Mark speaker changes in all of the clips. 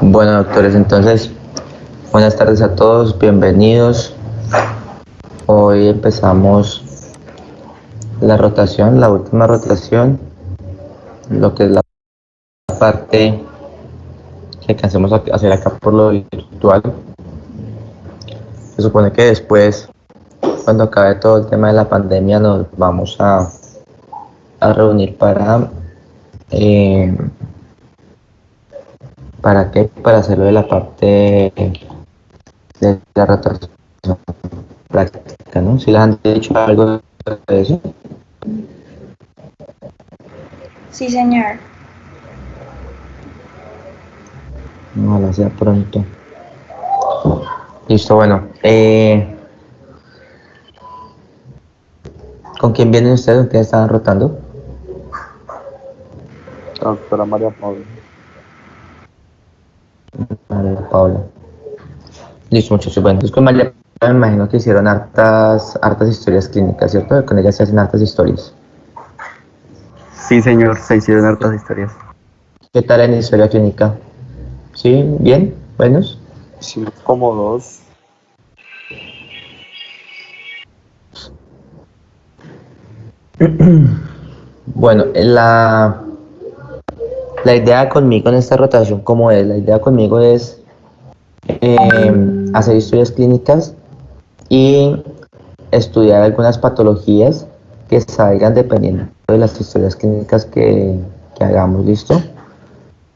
Speaker 1: Bueno, doctores, entonces, buenas tardes a todos, bienvenidos. Hoy empezamos la rotación, la última rotación, lo que es la parte que alcancemos a hacer acá por lo virtual. Se supone que después, cuando acabe todo el tema de la pandemia, nos vamos a reunir ¿para qué? Para hacerlo de la parte de la rotación práctica, ¿no? Si les han dicho algo de eso.
Speaker 2: Sí, señor.
Speaker 1: Ojalá sea pronto. Listo, bueno. ¿Con quién vienen ustedes? ¿Con quién estaban rotando?
Speaker 3: La doctora María Paula.
Speaker 1: María Paula. Listo, muchachos. Bueno, entonces con María Paula me imagino que hicieron hartas historias clínicas, ¿cierto? Con ella se hacen hartas historias.
Speaker 3: Sí, señor, se hicieron hartas historias.
Speaker 1: ¿Qué tal en historia clínica? ¿Sí? ¿Bien? ¿Buenos?
Speaker 3: Hicimos como dos.
Speaker 1: Bueno, la idea conmigo en esta rotación, ¿cómo es? La idea conmigo es hacer historias clínicas y estudiar algunas patologías que salgan dependiendo de las historias clínicas que hagamos, ¿listo?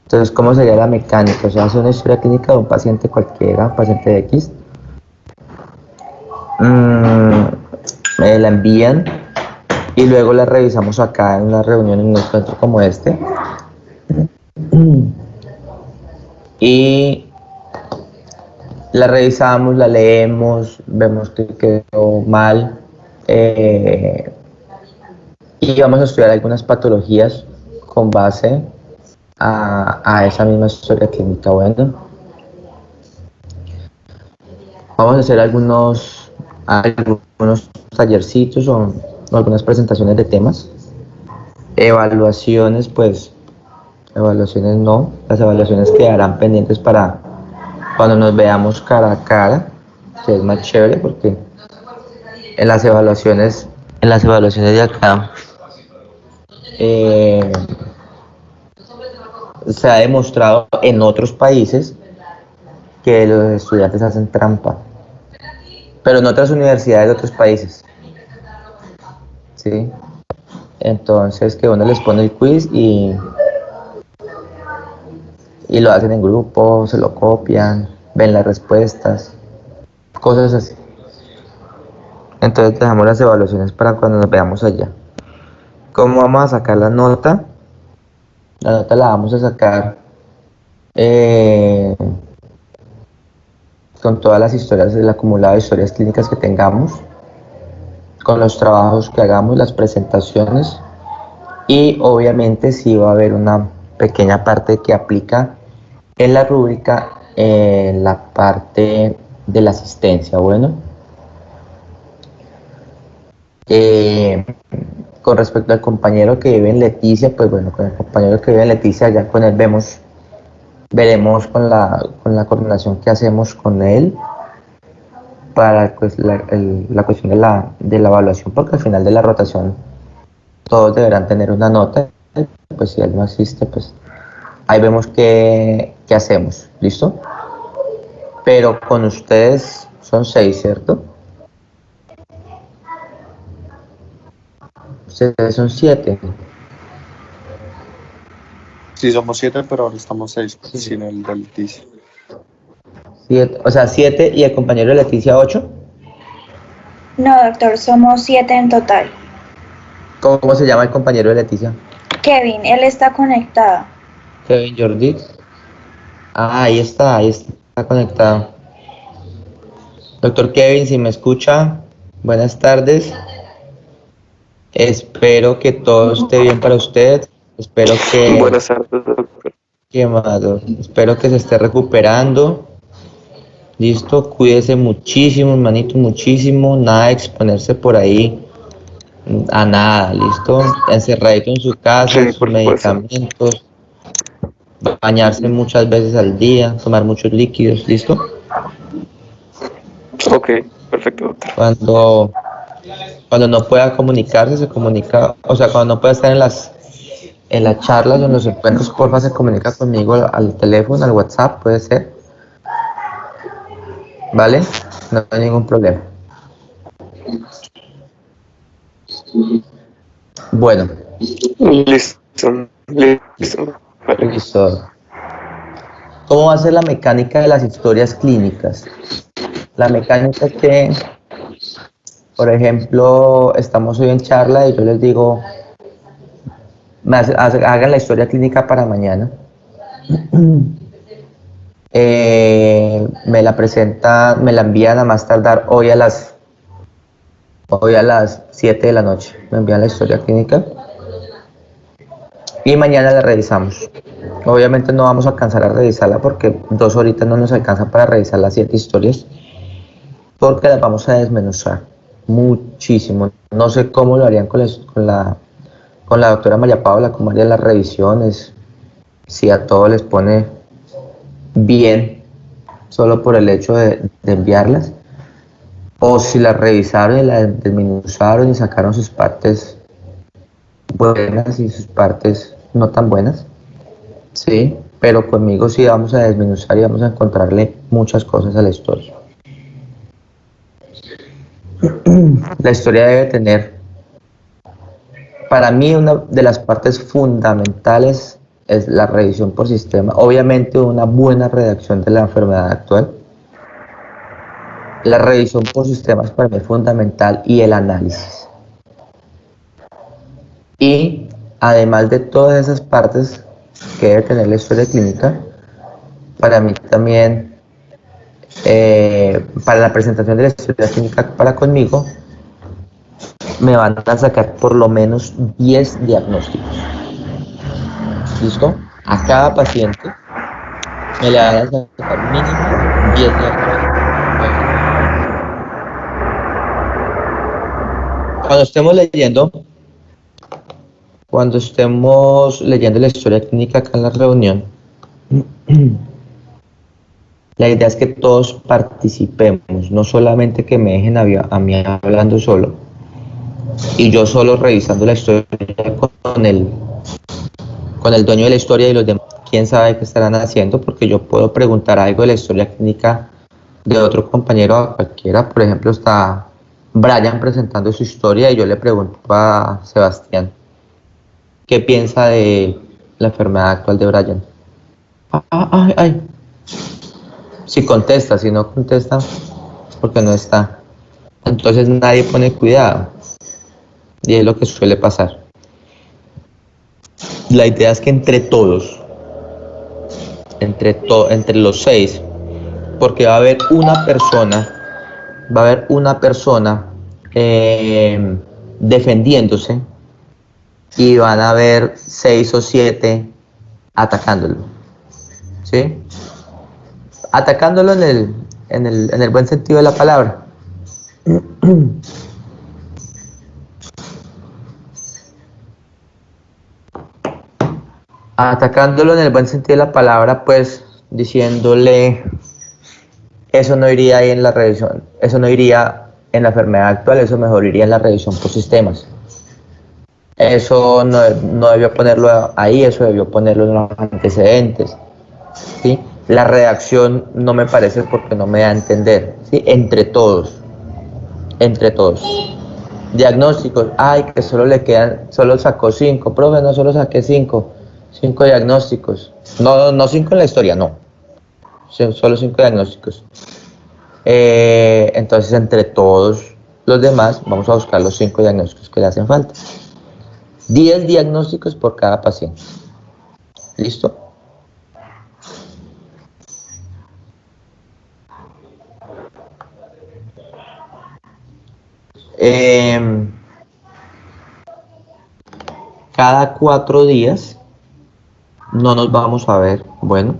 Speaker 1: Entonces, ¿cómo sería la mecánica? O sea, hace una historia clínica de un paciente cualquiera, paciente X, me la envían y luego la revisamos acá en una reunión, en un encuentro como este. Y la revisamos, la leemos, vemos que quedó mal y vamos a estudiar algunas patologías con base a esa misma historia clínica. Bueno, vamos a hacer algunos tallercitos o algunas presentaciones de temas. Evaluaciones, pues, evaluaciones no, las evaluaciones quedarán pendientes para cuando nos veamos cara a cara, que es más chévere porque en las evaluaciones de acá se ha demostrado en otros países que los estudiantes hacen trampa, pero en otras universidades de otros países, ¿sí? Entonces que uno les pone el quiz y lo hacen en grupo, se lo copian, ven las respuestas, cosas así. Entonces dejamos las evaluaciones para cuando nos veamos allá. ¿Cómo vamos a sacar la nota? La nota la vamos a sacar con todas las historias, el acumulado de historias clínicas que tengamos, con los trabajos que hagamos, las presentaciones y obviamente sí va a haber una pequeña parte que aplica en la rúbrica, en la parte de la asistencia. Bueno, con respecto al compañero que vive en Leticia, pues bueno, con el compañero que vive en Leticia ya con él veremos con la coordinación que hacemos con él para pues, la cuestión de la evaluación, porque al final de la rotación todos deberán tener una nota, pues si él no asiste, pues ahí vemos qué hacemos, ¿listo? Pero con ustedes son 6, ¿cierto? Ustedes son 7.
Speaker 3: Sí, somos 7, pero ahora estamos 6,
Speaker 1: Sí.
Speaker 3: sin el del Leticia.
Speaker 1: 7, o sea, 7 y el compañero de Leticia 8.
Speaker 2: No, doctor, somos 7 en total.
Speaker 1: ¿Cómo se llama el compañero de Leticia?
Speaker 2: Kevin, él está conectado.
Speaker 1: Kevin Jordi. Ah, ahí está conectado. Doctor Kevin, si me escucha, buenas tardes. Espero que todo esté bien para usted. Espero que...
Speaker 3: Buenas tardes, doctor.
Speaker 1: ¿Qué más, doctor? Espero que se esté recuperando. Listo, cuídese muchísimo, hermanito, muchísimo. Nada de exponerse por ahí a nada, listo. Encerradito en su casa,
Speaker 3: Sí,
Speaker 1: sus
Speaker 3: por supuesto.
Speaker 1: medicamentos. Bañarse muchas veces al día, tomar muchos líquidos, ¿listo?
Speaker 4: Ok, perfecto, doctor.
Speaker 1: Cuando no pueda comunicarse, se comunica, o sea, cuando no pueda estar en las charlas o en los encuentros, porfa, se comunica conmigo al teléfono, al WhatsApp, puede ser, ¿vale? No hay ningún problema. Bueno,
Speaker 4: Listo, listo. Vale.
Speaker 1: listo. ¿Cómo va a ser la mecánica de las historias clínicas? La mecánica es que, por ejemplo, estamos hoy en charla y yo les digo, hagan la historia clínica para mañana. Me la presentan, me la envían a más tardar hoy a las 7 de la noche. Me envían la historia clínica y mañana la revisamos. Obviamente no vamos a alcanzar a revisarla porque 2 horitas no nos alcanzan para revisar las 7 historias, porque las vamos a desmenuzar muchísimo. No sé cómo lo harían con la doctora María Paula, cómo harían las revisiones, si a todos les pone bien solo por el hecho de enviarlas, o si las revisaron y las desmenuzaron y sacaron sus partes buenas y sus partes no tan buenas. Sí, pero conmigo sí vamos a desmenuzar y vamos a encontrarle muchas cosas a la historia. La historia debe tener, para mí, una de las partes fundamentales es la revisión por sistema. Obviamente una buena redacción de la enfermedad actual. La revisión por sistemas para mí es fundamental y el análisis. Y además de todas esas partes que debe tener la historia clínica, para mí también, para la presentación de la historia clínica para conmigo, me van a sacar por lo menos 10 diagnósticos. ¿Listo? A cada paciente me le van a sacar mínimo 10 diagnósticos. Cuando estemos leyendo la historia clínica acá en la reunión, la idea es que todos participemos, no solamente que me dejen a mí hablando solo y yo solo revisando la historia con el dueño de la historia y los demás. Quién sabe qué estarán haciendo, porque yo puedo preguntar algo de la historia clínica de otro compañero a cualquiera. Por ejemplo, está Brian presentando su historia y yo le pregunto a Sebastián qué piensa de la enfermedad actual de Brian. Ay. Si contesta, si no contesta, es porque no está. Entonces nadie pone cuidado y es lo que suele pasar. La idea es que entre todos, entre los 6, porque va a haber una persona defendiéndose y van a haber 6 o 7 atacándolo, ¿sí? Atacándolo en el buen sentido de la palabra. Atacándolo en el buen sentido de la palabra, pues diciéndole, eso no iría ahí en la revisión, eso no iría en la enfermedad actual, eso mejor iría en la revisión por sistemas. Eso no debió ponerlo ahí, eso debió ponerlo en los antecedentes, ¿sí? La redacción no me parece porque no me da a entender, ¿sí? Entre todos. Diagnósticos, que solo sacó 5, profe, no solo saqué 5 diagnósticos. No 5 en la historia, no. Solo 5 diagnósticos. Entonces, entre todos los demás, vamos a buscar los 5 diagnósticos que le hacen falta. 10 diagnósticos por cada paciente. ¿Listo? Cada 4 días no nos vamos a ver, bueno,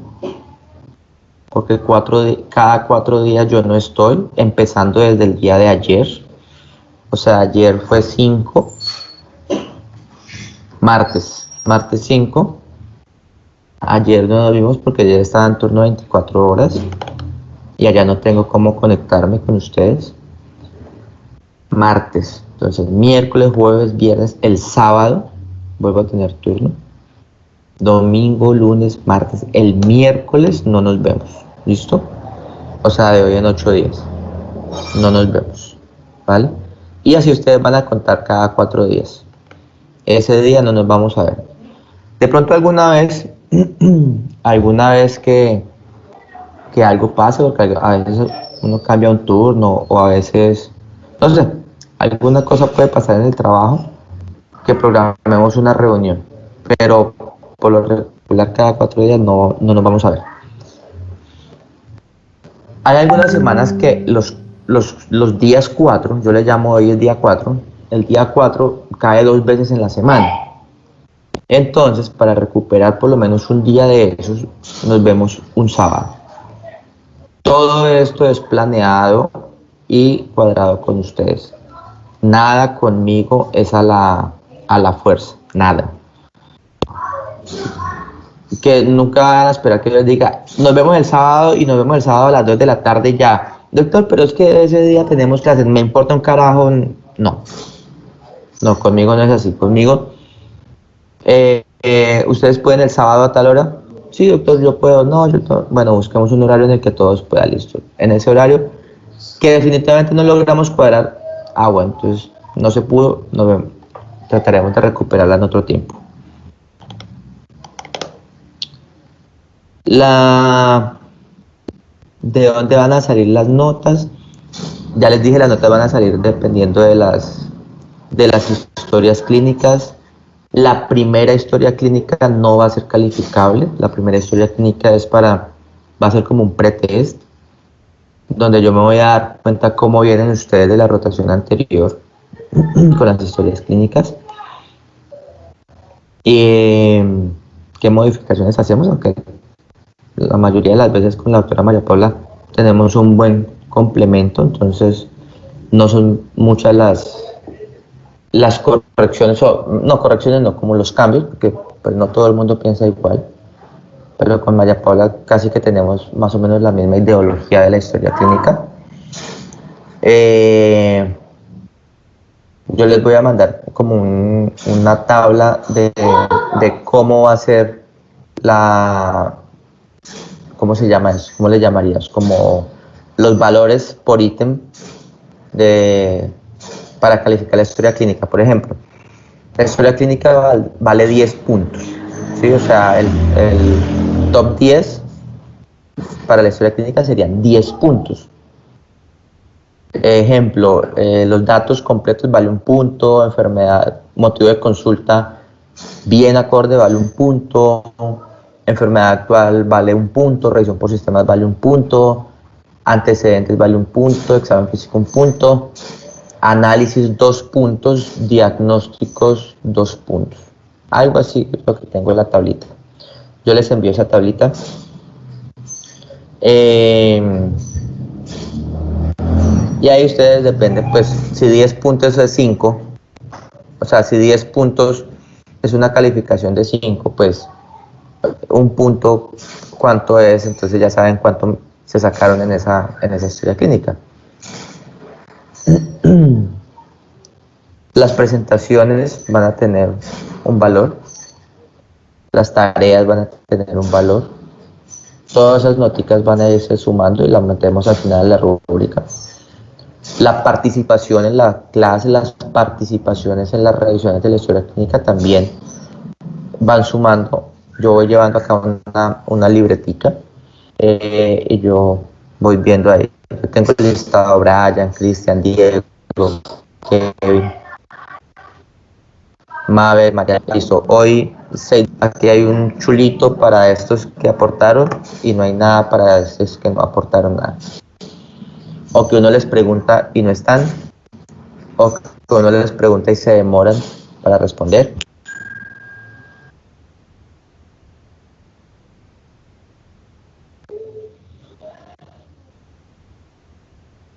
Speaker 1: porque cada 4 días yo no estoy, empezando desde el día de ayer. O sea, ayer fue 5, martes 5, Ayer no nos vimos porque ayer estaba en turno 24 horas y allá no tengo cómo conectarme con ustedes. Martes, entonces miércoles, jueves, viernes, el sábado vuelvo a tener turno. Domingo, lunes, martes, el miércoles no nos vemos. ¿Listo? O sea, de hoy en 8 días. No nos vemos. ¿Vale? Y así ustedes van a contar cada 4 días. Ese día no nos vamos a ver. De pronto alguna vez que algo pase, porque a veces uno cambia un turno o a veces, no sé, alguna cosa puede pasar en el trabajo que programemos una reunión, pero por lo regular cada 4 días no nos vamos a ver. Hay algunas semanas que los días 4, yo le llamo hoy el día 4 cae 2 veces en la semana. Entonces, para recuperar por lo menos un día de esos, nos vemos un sábado. Todo esto es planeado y cuadrado con ustedes. Nada conmigo es a la fuerza, nada. Que nunca van a esperar que yo les diga, nos vemos el sábado y nos vemos el sábado a las 2 de la tarde ya. Doctor, pero es que ese día tenemos clases, me importa un carajo. No, conmigo no es así. Conmigo, ¿ustedes pueden el sábado a tal hora? Sí, doctor, yo puedo. No, bueno, busquemos un horario en el que todos puedan, listo. En ese horario, que definitivamente no logramos cuadrar, bueno, entonces no se pudo, trataremos de recuperarla en otro tiempo. ¿De dónde van a salir las notas? Ya les dije, las notas van a salir dependiendo de las historias clínicas. La primera historia clínica no va a ser calificable. La primera historia clínica va a ser como un pretest, donde yo me voy a dar cuenta cómo vienen ustedes de la rotación anterior con las historias clínicas y qué modificaciones hacemos, aunque la mayoría de las veces con la doctora María Paula tenemos un buen complemento, entonces no son muchas las correcciones, como los cambios, porque pues no todo el mundo piensa igual, pero con María Paula casi que tenemos más o menos la misma ideología de la historia clínica. Yo les voy a mandar como una tabla de cómo va a ser ¿cómo se llama eso? ¿Cómo le llamarías? Como los valores por ítem para calificar la historia clínica. Por ejemplo, la historia clínica vale 10 puntos, ¿sí? O sea, el top 10 para la historia clínica serían 10 puntos. Ejemplo, los datos completos vale 1 punto, enfermedad, motivo de consulta bien acorde vale 1 punto, enfermedad actual vale 1 punto, revisión por sistemas vale 1 punto, antecedentes vale 1 punto, examen físico 1 punto, análisis 2 puntos, diagnósticos 2 puntos. Algo así es lo que tengo en la tablita. Yo les envío esa tablita. Y ahí ustedes dependen, pues si 10 puntos es 5, o sea, si 10 puntos es una calificación de 5, pues 1 punto cuánto es, entonces ya saben cuánto se sacaron en esa historia clínica. Las presentaciones van a tener un valor, las tareas van a tener un valor, todas esas noticas van a irse sumando y las metemos al final de la rúbrica. La participación en la clase, las participaciones en las revisiones de la historia clínica también van sumando. Yo voy llevando acá una libretica y yo voy viendo ahí. Yo tengo el listado: Brian, Cristian, Diego, Kevin, Mabe, María. Listo. Hoy aquí hay un chulito para estos que aportaron y no hay nada para estos que no aportaron nada. O que uno les pregunta y no están, o que uno les pregunta y se demoran para responder.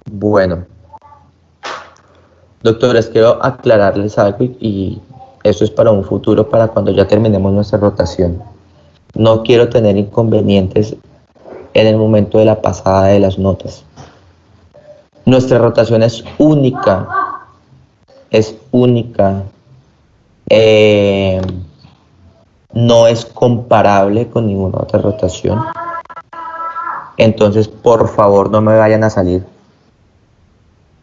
Speaker 1: Bueno, doctores, quiero aclararles algo y eso es para un futuro, para cuando ya terminemos nuestra rotación. no quiero tener inconvenientes en el momento de la pasada de las notas. Nuestra rotación es única, no es comparable con ninguna otra rotación. Entonces, por favor, no me vayan a salir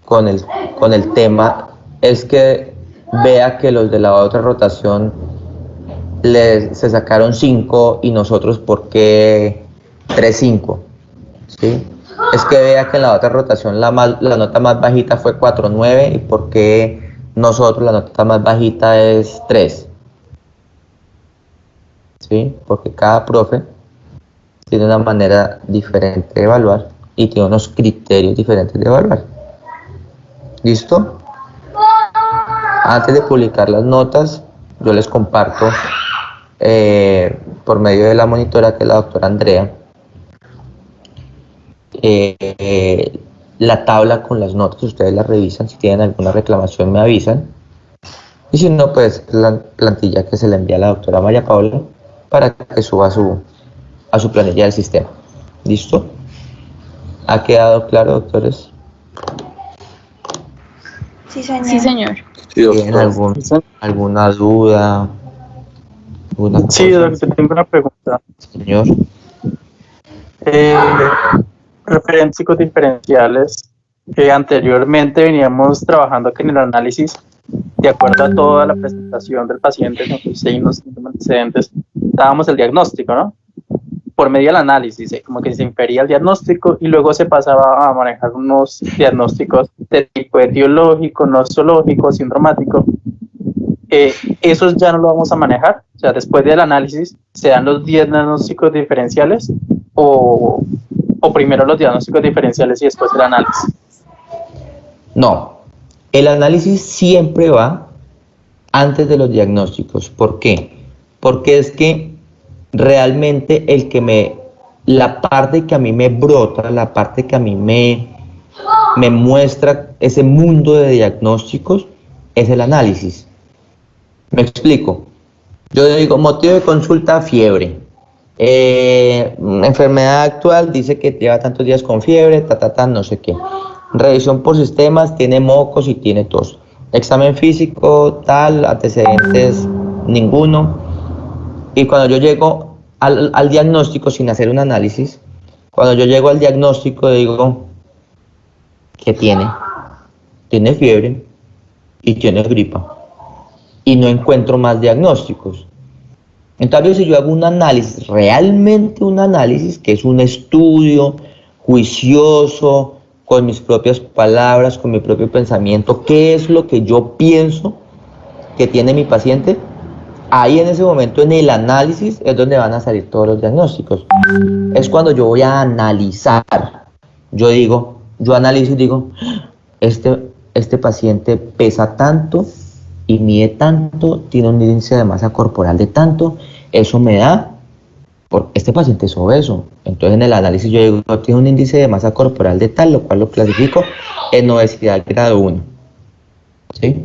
Speaker 1: con el tema. Es que vea que los de la otra rotación se sacaron 5 y nosotros, ¿por qué 3-5? ¿Sí? Es que vea que en la otra rotación la nota más bajita fue 4-9 y ¿por qué nosotros la nota más bajita es 3? ¿Sí? Porque cada profe tiene una manera diferente de evaluar y tiene unos criterios diferentes de evaluar. ¿Listo? Antes de publicar las notas, yo les comparto por medio de la monitora, que es la doctora Andrea, la tabla con las notas. Ustedes la revisan, si tienen alguna reclamación me avisan, y si no, pues la plantilla que se le envía a la doctora María Paula para que suba a su planilla del sistema. ¿Listo? ¿Ha quedado claro, doctores?
Speaker 2: Sí, señor.
Speaker 5: Sí, señor.
Speaker 4: Sí,
Speaker 1: ¿Tienen
Speaker 4: doctor.
Speaker 1: alguna duda? ¿Alguna
Speaker 6: Sí,
Speaker 1: cosa?
Speaker 6: doctor, tengo una pregunta.
Speaker 1: Señor.
Speaker 6: Referentes psicodiferenciales, anteriormente veníamos trabajando que en el análisis, de acuerdo a toda la presentación del paciente con sus signos, síntomas, antecedentes, dábamos el diagnóstico, ¿no? Por medio del análisis, como que se infería el diagnóstico y luego se pasaba a manejar unos diagnósticos de tipo etiológico, nosológico, sindromático. Esos ya no lo vamos a manejar. O sea, después del análisis, ¿se dan los diagnósticos diferenciales o primero los diagnósticos diferenciales y después el análisis?
Speaker 1: No, el análisis siempre va antes de los diagnósticos. ¿Por qué? Porque es que realmente la parte que a mí me brota, la parte que a mí me muestra ese mundo de diagnósticos es el análisis. Me explico. Yo digo, motivo de consulta, fiebre. Enfermedad actual, dice que lleva tantos días con fiebre, no sé qué. Revisión por sistemas, tiene mocos y tiene tos. Examen físico, tal, antecedentes, ninguno. Y cuando yo llego al diagnóstico sin hacer un análisis, cuando yo llego al diagnóstico digo, ¿qué tiene? Tiene fiebre y tiene gripa. Y no encuentro más diagnósticos. En cambio, si yo hago un análisis, realmente un análisis, que es un estudio juicioso, con mis propias palabras, con mi propio pensamiento, qué es lo que yo pienso que tiene mi paciente, ahí en ese momento, en el análisis, es donde van a salir todos los diagnósticos. Es cuando yo voy a analizar. Yo analizo y digo, este paciente pesa tanto y mide tanto, tiene un índice de masa corporal de tanto, eso me da, este paciente es obeso. Entonces en el análisis yo digo, tiene un índice de masa corporal de tal, lo cual lo clasifico en obesidad grado 1. ¿Sí?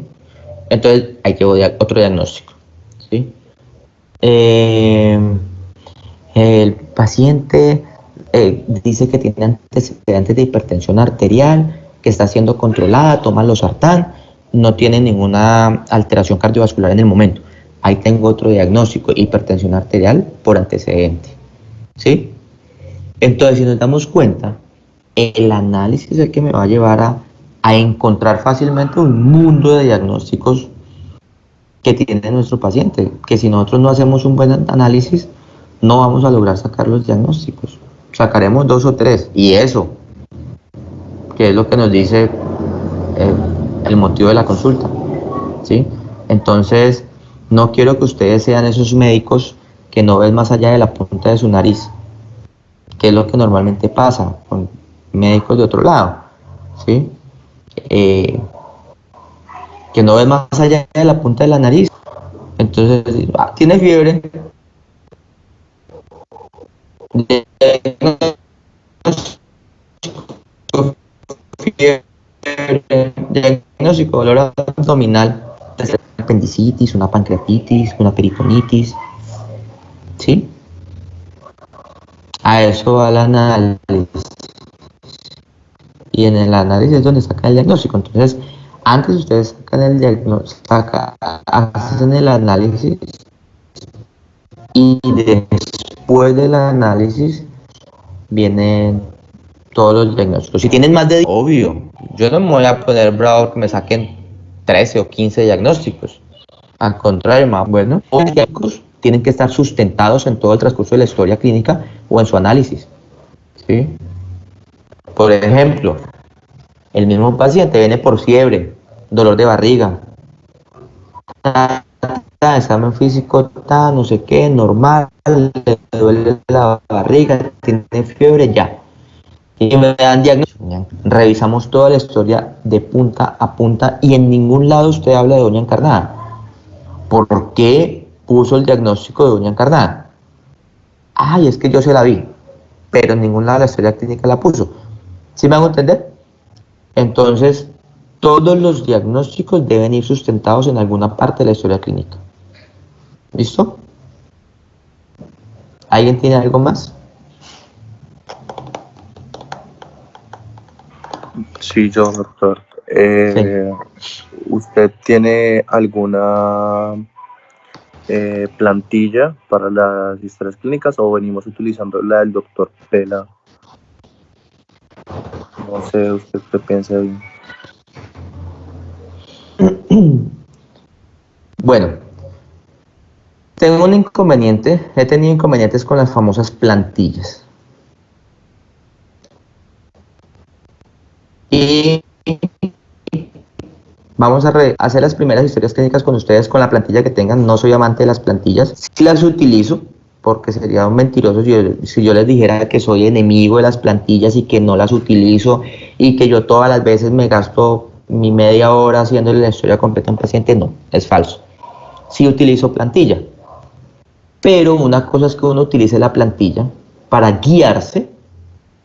Speaker 1: Entonces ahí llevo otro diagnóstico. ¿Sí? El paciente dice que tiene antecedentes de hipertensión arterial, que está siendo controlada, toma losartán, no tiene ninguna alteración cardiovascular en el momento. Ahí tengo otro diagnóstico, hipertensión arterial por antecedente. ¿Sí? Entonces, si nos damos cuenta, el análisis es el que me va a llevar a encontrar fácilmente un mundo de diagnósticos que tiene nuestro paciente, que si nosotros no hacemos un buen análisis, no vamos a lograr sacar los diagnósticos. Sacaremos 2 o 3, y eso, que es lo que nos dice el motivo de la consulta, ¿sí? Entonces, no quiero que ustedes sean esos médicos que no ven más allá de la punta de su nariz, que es lo que normalmente pasa con médicos de otro lado, ¿sí? Que no ven más allá de la punta de la nariz. Entonces, tiene fiebre, diagnóstico, dolor abdominal, apendicitis, una pancreatitis, una peritonitis, ¿sí? A eso va el análisis. Y en el análisis es donde sacan el diagnóstico. Entonces, antes ustedes sacan el diagnóstico, hacen el análisis y después del análisis vienen todos los diagnósticos. Si tienen más de 10, obvio, yo no me voy a poner bravo que me saquen 13 o 15 diagnósticos. Al contrario, más bueno, los diagnósticos tienen que estar sustentados en todo el transcurso de la historia clínica o en su análisis. ¿Sí? Por ejemplo, el mismo paciente viene por fiebre, dolor de barriga, examen físico, no sé qué, normal, le duele la barriga, tiene fiebre, ya. Y me dan diagnóstico. Revisamos toda la historia de punta a punta y en ningún lado usted habla de doña encarnada. ¿Por qué puso el diagnóstico de doña encarnada? Ay, es que yo se la vi, pero en ningún lado de la historia clínica la puso. ¿Sí me hago entender? Entonces, todos los diagnósticos deben ir sustentados en alguna parte de la historia clínica. ¿Listo? ¿Alguien tiene algo más?
Speaker 5: Sí, yo, doctor. ¿Usted tiene alguna plantilla para las historias clínicas o venimos utilizando la del doctor Pela? No sé, ¿usted qué piensa bien?
Speaker 1: Bueno, tengo un inconveniente, he tenido inconvenientes con las famosas plantillas. Y vamos a hacer las primeras historias clínicas con ustedes con la plantilla que tengan. No soy amante de las plantillas. Sí las utilizo, porque sería un mentiroso si yo les dijera que soy enemigo de las plantillas y que no las utilizo y que yo todas las veces me gasto mi media hora haciéndole la historia completa a un paciente. No, es falso. Sí utilizo plantilla. Pero una cosa es que uno utilice la plantilla para guiarse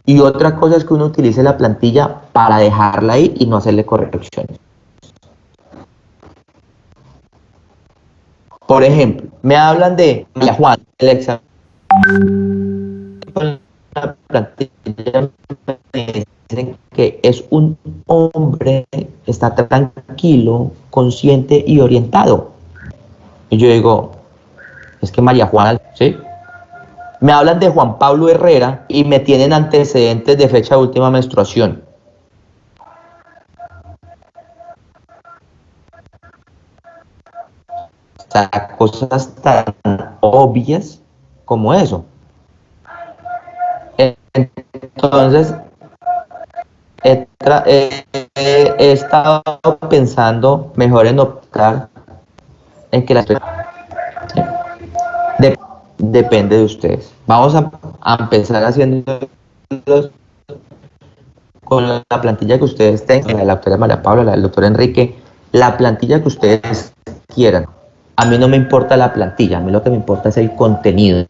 Speaker 1: y otra cosa es que uno utilice la plantilla para dejarla ahí y no hacerle correcciones. Por ejemplo, me hablan de María Juan, el examen con la plantilla me dicen que es un hombre, está tranquilo, consciente y orientado. Y yo digo, es que María Juana, ¿sí? Me hablan de Juan Pablo Herrera y me tienen antecedentes de fecha de última menstruación. O sea, cosas tan obvias como eso. Entonces, he estado pensando mejor en optar en que la depende de ustedes. Vamos a empezar haciendo con la plantilla que ustedes tengan, la de la doctora María Paula, la del doctor Enrique, la plantilla que ustedes quieran. A mí no me importa la plantilla, a mí lo que me importa es el contenido.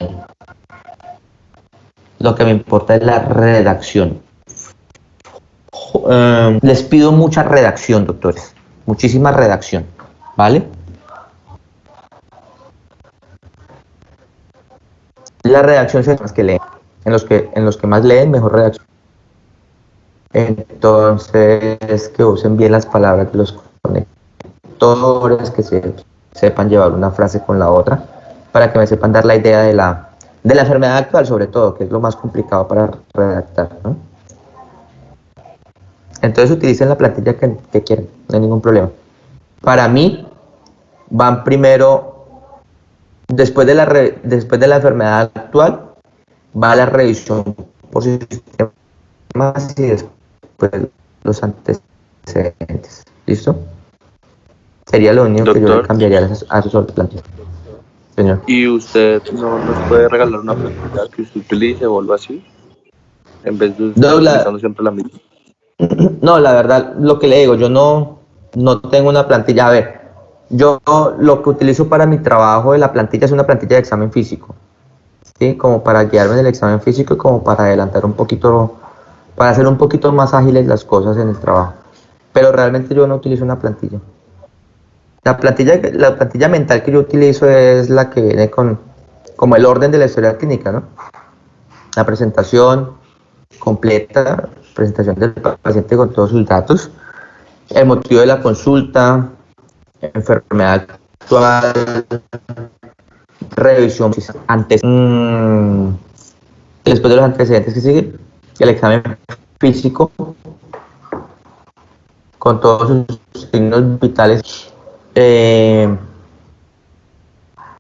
Speaker 1: Lo que me importa es la redacción. Les pido mucha redacción, doctores. Muchísima redacción, ¿vale? La redacción es más que leen. En los que más leen, mejor redacción. Entonces, que usen bien las palabras de los conectores, que sepan llevar una frase con la otra, para que me sepan dar la idea de la enfermedad actual, sobre todo, que es lo más complicado para redactar, ¿no? Entonces utilicen la plantilla que quieran, no hay ningún problema. Para mí, van primero, después de la enfermedad actual, va la revisión por sistemas y después los antecedentes. ¿Listo? Sería lo único que yo le cambiaría a sus plantillas. Señor.
Speaker 5: ¿Y usted no nos puede regalar una plantilla que usted utilice o algo así? En vez de usted utilizando siempre la misma.
Speaker 1: No, la verdad, lo que le digo, yo no tengo una plantilla. A ver, yo lo que utilizo para mi trabajo de la plantilla es una plantilla de examen físico, ¿sí? Como para guiarme en el examen físico y como para adelantar un poquito, para hacer un poquito más ágiles las cosas en el trabajo. Pero realmente yo no utilizo una plantilla. La plantilla mental que yo utilizo es la que viene como el orden de la historia clínica, ¿no? la presentación completa, presentación del paciente con todos sus datos, el motivo de la consulta, enfermedad actual, revisión antes, después de los antecedentes que sigue, el examen físico con todos sus signos vitales.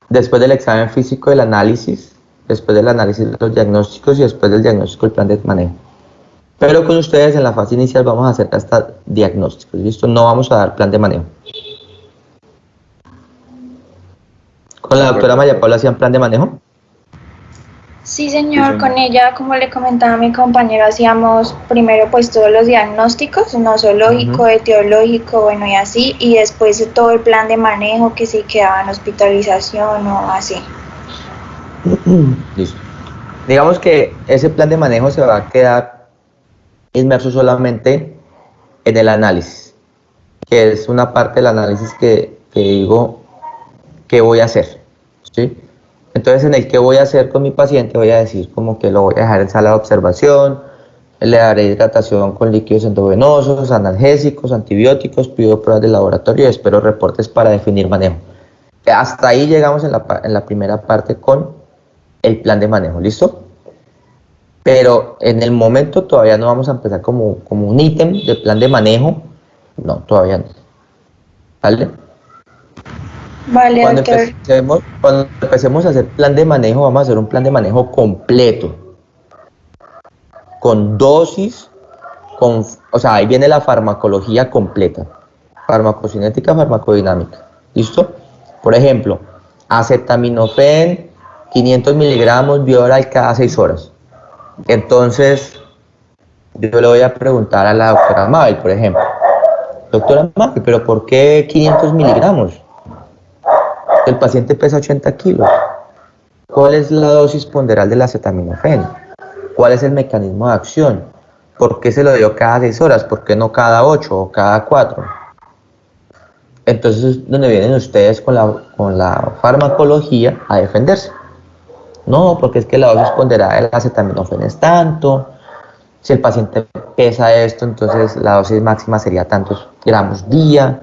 Speaker 1: Después del examen físico, el análisis, después del análisis los diagnósticos y después del diagnóstico el plan de manejo. Pero con ustedes en la fase inicial vamos a hacer hasta diagnósticos, ¿listo? No vamos a dar plan de manejo. ¿Con la doctora María Paula hacían plan de manejo?
Speaker 2: Sí, señor, con ella, como le comentaba mi compañero, hacíamos primero pues todos los diagnósticos, nosológico, etiológico, bueno y así, y después todo el plan de manejo, que si quedaba en hospitalización o así.
Speaker 1: Listo. Digamos que ese plan de manejo se va a quedar inmerso solamente en el análisis, que es una parte del análisis que digo que voy a hacer, ¿sí? Entonces, en el que voy a hacer con mi paciente, voy a decir como que lo voy a dejar en sala de observación, le daré hidratación con líquidos endovenosos, analgésicos, antibióticos, pido pruebas de laboratorio y espero reportes para definir manejo. Hasta ahí llegamos en la primera parte con el plan de manejo, ¿listo? Pero en el momento todavía no vamos a empezar como un ítem de plan de manejo, no, todavía no, ¿vale?
Speaker 2: Vale,
Speaker 1: Cuando
Speaker 2: doctor.
Speaker 1: empecemos a hacer plan de manejo, vamos a hacer un plan de manejo completo, con dosis, o sea, ahí viene la farmacología completa, farmacocinética, farmacodinámica, ¿listo? Por ejemplo, acetaminofén, 500 miligramos vía oral cada 6 horas. Entonces, yo le voy a preguntar a la doctora Mabel, por ejemplo, doctora Mabel, ¿pero por qué 500 miligramos? El paciente pesa 80 kilos. ¿Cuál es la dosis ponderal del acetaminofén? ¿Cuál es el mecanismo de acción? ¿Por qué se lo dio cada 6 horas? ¿Por qué no cada 8 o cada 4? Entonces es donde vienen ustedes con la farmacología a defenderse. No, porque es que la dosis ponderada del acetaminofén es tanto. Si el paciente pesa esto, entonces la dosis máxima sería tantos gramos día.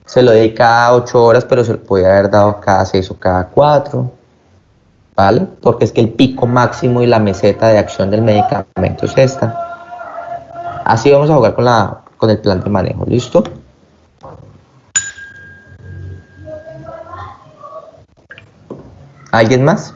Speaker 1: Se lo di cada 8 horas, pero se lo podía haber dado cada 6 o cada 4, ¿vale? Porque es que el pico máximo y la meseta de acción del medicamento es esta. Así vamos a jugar con el plan de manejo, ¿listo? ¿Alguien más?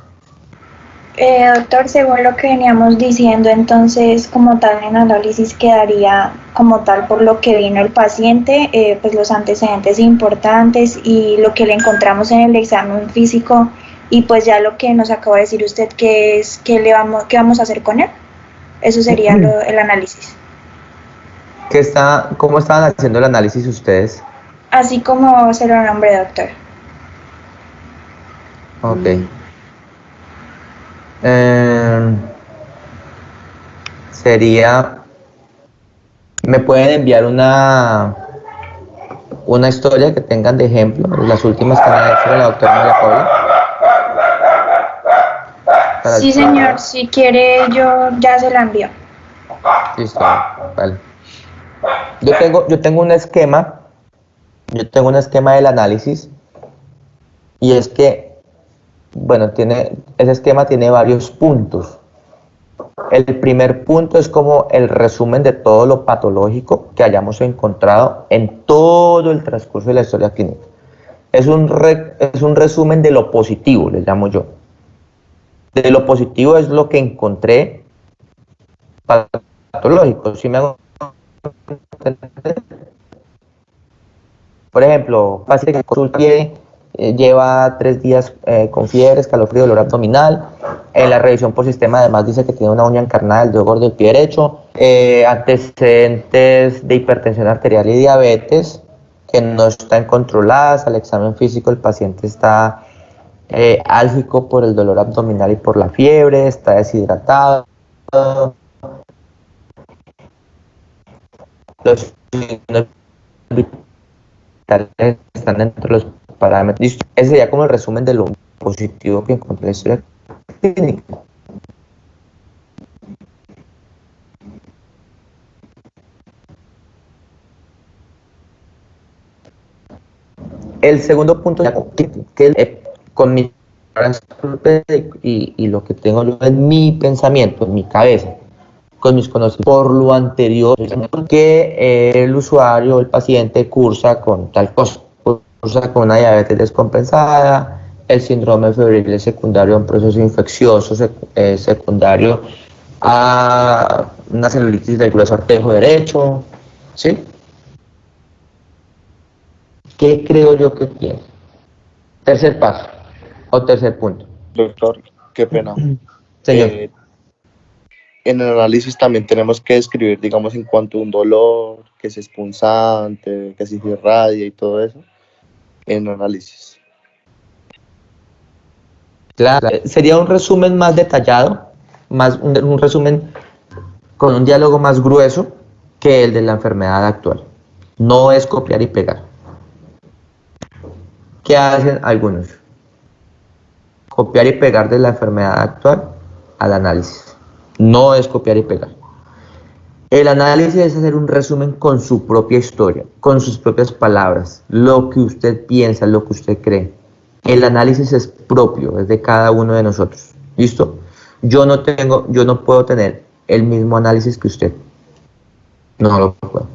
Speaker 2: Doctor, según lo que veníamos diciendo, entonces como tal en análisis quedaría como tal por lo que vino el paciente, pues los antecedentes importantes y lo que le encontramos en el examen físico y pues ya lo que nos acaba de decir usted que es qué vamos a hacer con él. Eso sería el análisis.
Speaker 1: ¿Cómo estaban haciendo el análisis ustedes?
Speaker 2: Así como se lo nombré, doctor.
Speaker 1: Ok. Sería, me pueden enviar una historia que tengan de ejemplo, las últimas que me ha hecho la doctora María Paula.
Speaker 2: Sí, señor, si quiere yo ya se la envío.
Speaker 1: Listo, vale. Yo tengo un esquema del análisis y es que, bueno, ese esquema tiene varios puntos. El primer punto es como el resumen de todo lo patológico que hayamos encontrado en todo el transcurso de la historia clínica. Es un resumen de lo positivo, le llamo yo. De lo positivo es lo que encontré patológico. ¿Sí me hago entender? Por ejemplo, paciente que consulta lleva 3 días con fiebre, escalofrío, dolor abdominal. En la revisión por sistema además dice que tiene una uña encarnada del dedo gordo del pie derecho, antecedentes de hipertensión arterial y diabetes que no están controladas. Al examen físico el paciente está álgico por el dolor abdominal y por la fiebre, está deshidratado. Los signos vitales están dentro de los parámetros. Ese sería como el resumen de lo positivo que encontré en la historia clínico. El segundo punto, que con mis palabras y lo que tengo en mi pensamiento, en mi cabeza, con mis conocimientos, por lo anterior, que el usuario, el paciente cursa con tal cosa, cursa con una diabetes descompensada, el síndrome febril secundario a un proceso infeccioso secundario a una celulitis del grueso arterio derecho, ¿sí? ¿Qué creo yo que tiene? Tercer paso o tercer punto.
Speaker 5: Doctor, qué pena.
Speaker 1: Señor.
Speaker 5: En el análisis también tenemos que describir, digamos, en cuanto a un dolor, que es punzante, que si se irradia y todo eso, en el análisis.
Speaker 1: Claro, sería un resumen más detallado, más un resumen con un diálogo más grueso que el de la enfermedad actual. No es copiar y pegar. ¿Qué hacen algunos? Copiar y pegar de la enfermedad actual al análisis. No es copiar y pegar. El análisis es hacer un resumen con su propia historia, con sus propias palabras, lo que usted piensa, lo que usted cree. El análisis es propio, es de cada uno de nosotros. ¿Listo? Yo no puedo tener el mismo análisis que usted. No lo puedo.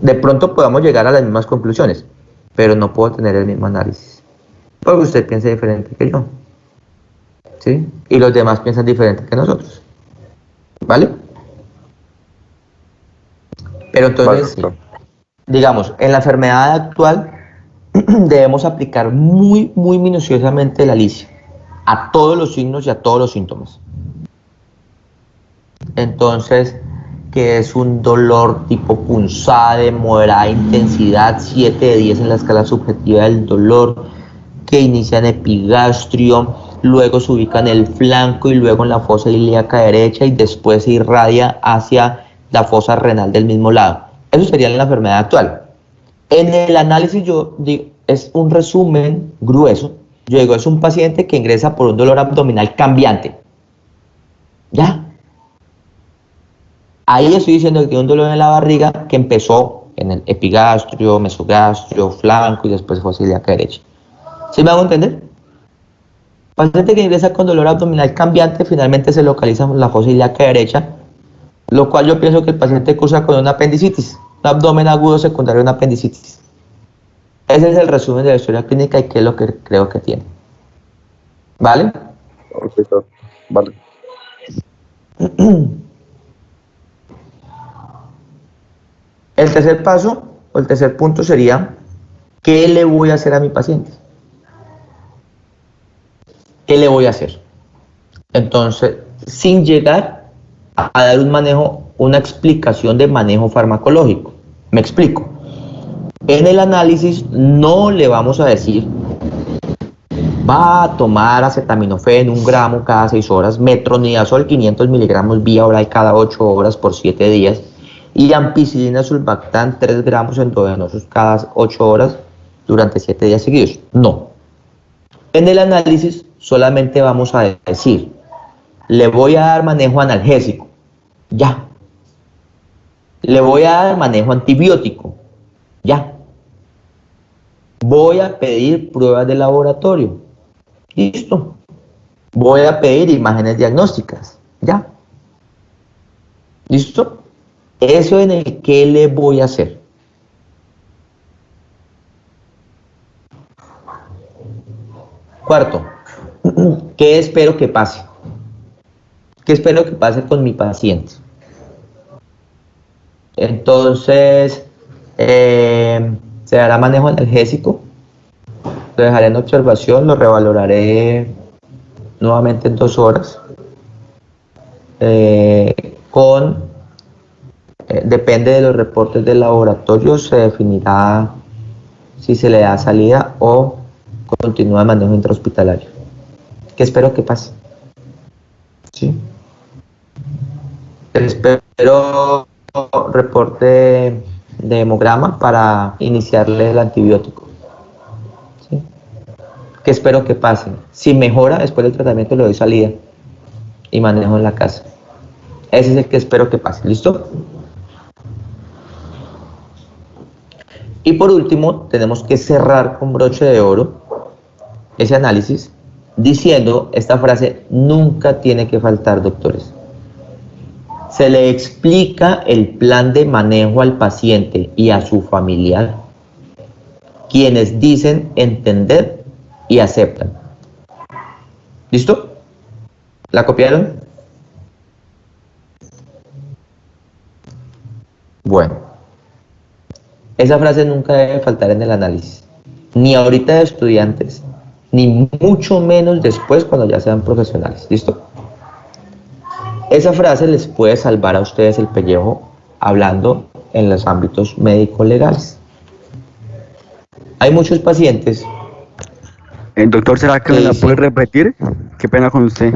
Speaker 1: De pronto podamos llegar a las mismas conclusiones, pero no puedo tener el mismo análisis. Porque usted piensa diferente que yo. ¿Sí? Y los demás piensan diferente que nosotros. ¿Vale? Pero entonces,
Speaker 5: Vale,
Speaker 1: digamos, en la enfermedad actual debemos aplicar muy minuciosamente la licia a todos los signos y a todos los síntomas. Entonces, que es un dolor tipo punzada de moderada intensidad, 7 de 10 en la escala subjetiva del dolor, que inicia en epigastrio, luego se ubica en el flanco y luego en la fosa ilíaca derecha y después se irradia hacia la fosa renal del mismo lado. Eso sería la enfermedad actual. En el análisis yo digo, es un resumen grueso. Yo digo, es un paciente que ingresa por un dolor abdominal cambiante. ¿Ya? Ahí estoy diciendo que tiene un dolor en la barriga que empezó en el epigastrio, mesogastrio, flanco y después fosa ilíaca derecha. ¿Sí me hago entender? Paciente que ingresa con dolor abdominal cambiante finalmente se localiza en la fosa ilíaca derecha, lo cual yo pienso que el paciente cursa con una apendicitis, un abdomen agudo secundario a una apendicitis. Ese es el resumen de la historia clínica y qué es lo que creo que tiene. ¿Vale?
Speaker 5: Ok, doctor. Vale.
Speaker 1: El tercer paso o el tercer punto sería, ¿qué le voy a hacer a mi paciente? ¿Qué le voy a hacer? Entonces, sin llegar a dar un manejo, una explicación de manejo farmacológico. Me explico. En el análisis no le vamos a decir, va a tomar acetaminofén 1 gramo cada 6 horas, metronidazol 500 miligramos vía oral cada 8 horas por 7 días y ampicilina sulbactam 3 gramos endovenosos cada 8 horas durante 7 días seguidos. No. En el análisis solamente vamos a decir, le voy a dar manejo analgésico. Ya. Le voy a dar manejo antibiótico. Ya. Voy a pedir pruebas de laboratorio. Listo. Voy a pedir imágenes diagnósticas. Ya. ¿Listo? Eso en el que le voy a hacer. Cuarto, ¿qué espero que pase? ¿Qué espero que pase con mi paciente? Entonces, se dará manejo analgésico, lo dejaré en observación, lo revaloraré nuevamente en 2 horas. Depende de los reportes del laboratorio, se definirá si se le da salida o continúa el manejo intrahospitalario. ¿Qué espero que pase? ¿Sí? Espero reporte de hemograma para iniciarle el antibiótico. ¿Sí? ¿Qué espero que pase? Si mejora después del tratamiento, le doy salida y manejo en la casa. Ese es el que espero que pase. ¿Listo? Y por último, tenemos que cerrar con broche de oro ese análisis diciendo esta frase: nunca tiene que faltar, doctores. Se le explica el plan de manejo al paciente y a su familiar, quienes dicen entender y aceptan. ¿Listo? ¿La copiaron? Bueno, esa frase nunca debe faltar en el análisis, ni ahorita de estudiantes, ni mucho menos después cuando ya sean profesionales. ¿Listo? Esa frase les puede salvar a ustedes el pellejo hablando en los ámbitos médico-legales. Hay muchos pacientes.
Speaker 3: Doctor, ¿será que me la puede repetir? Qué pena con usted.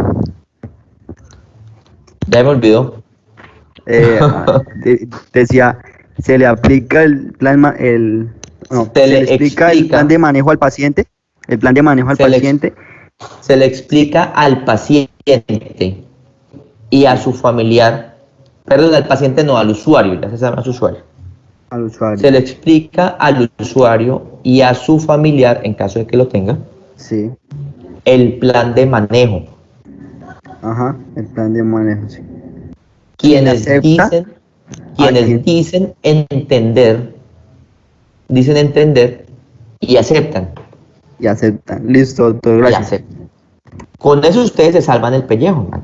Speaker 1: Ya me olvidó.
Speaker 3: Decía, se le aplica el plan, se le explica el plan de manejo al paciente. El plan de manejo al paciente.
Speaker 1: Se le explica al paciente y a su familiar, perdón, al paciente no, al usuario, ya se llama su usuario.
Speaker 3: Al usuario.
Speaker 1: Se le explica al usuario y a su familiar, en caso de que lo tenga,
Speaker 3: sí,
Speaker 1: el plan de manejo.
Speaker 3: Ajá, el plan de manejo, sí.
Speaker 1: Quienes dicen entender y aceptan.
Speaker 3: Y aceptan. Listo, doctor, gracias.
Speaker 1: Con eso ustedes se salvan el pellejo, man.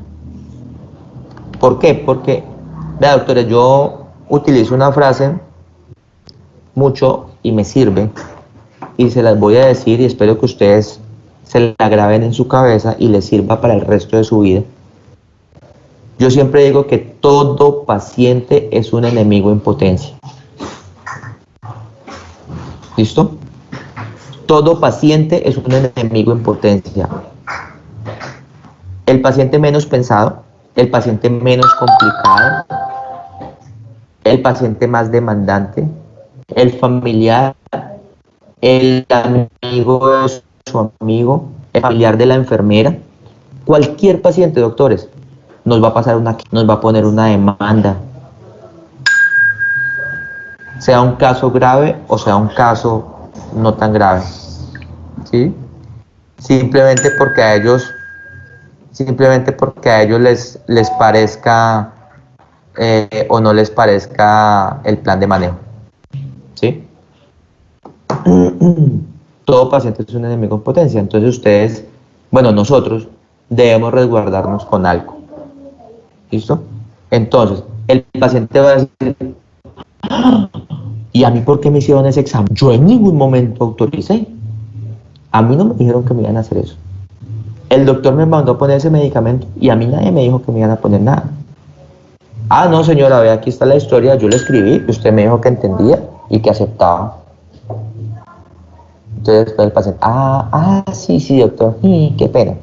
Speaker 1: ¿Por qué? Porque, vea, doctores, yo utilizo una frase mucho y me sirve, y se las voy a decir y espero que ustedes se la graben en su cabeza y les sirva para el resto de su vida. Yo siempre digo que todo paciente es un enemigo en potencia. ¿Listo? Todo paciente es un enemigo en potencia. El paciente menos pensado, el paciente menos complicado, el paciente más demandante, el familiar, el amigo de su amigo, el familiar de la enfermera, cualquier paciente, doctores, nos va a pasar nos va a poner una demanda, sea un caso grave o sea un caso no tan grave, ¿sí? Simplemente porque a ellos les parezca o no les parezca el plan de manejo, ¿sí? Todo paciente es un enemigo en potencia, entonces ustedes, nosotros debemos resguardarnos con algo. ¿Listo? Entonces, el paciente va a decir: ¿y a mí por qué me hicieron ese examen? Yo en ningún momento autoricé. A mí no me dijeron que me iban a hacer eso. El doctor me mandó a poner ese medicamento y a mí nadie me dijo que me iban a poner nada. Ah, no, señora, ve, aquí está la historia, yo le escribí, usted me dijo que entendía y que aceptaba. Entonces después el paciente: sí, doctor, qué pena.